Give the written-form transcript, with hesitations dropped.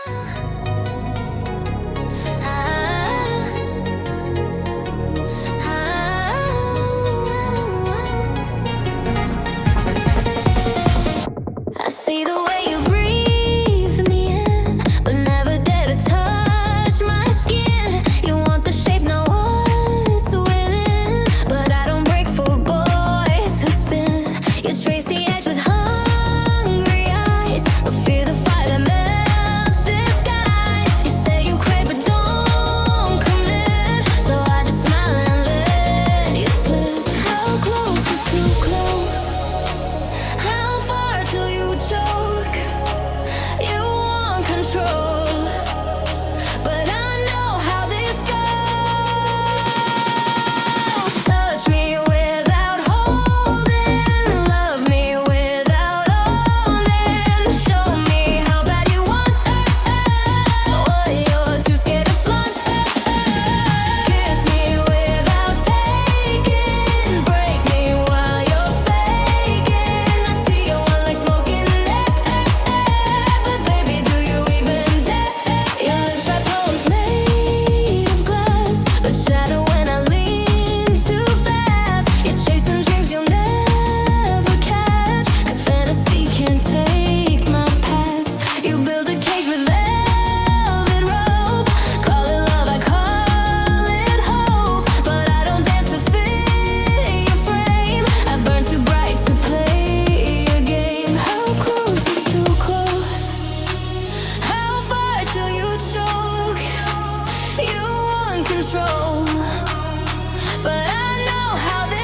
I see the way you breathe me in, but never dare to touch my skin. You want the shape, not what's within, but I don't break for boys who spin. You trace the edge with hungry eyes, but fear the fire that melts disguise. You say you crave but don't commit, so I just smile and let you slip. How close is too close? How far till you choke? You want control, but I know how this goes. Touch me without holding, love me without owning. Show me how bad you want what you're too scared to flaunt. Kiss me without taking, break me while you're faking. I see you want like smoking but baby, do you even dare? Your lips are bones made of glass, but shatter when I lean too fast. You're chasing dreams you'll never catch, 'cause fantasy can't take my past. You build a cage with velvet rope, call it love, I call it hope, but I don't dance to fit your frame. I burn too bright to play your game. How close is too close? How far till you choke? You want control, but I know how this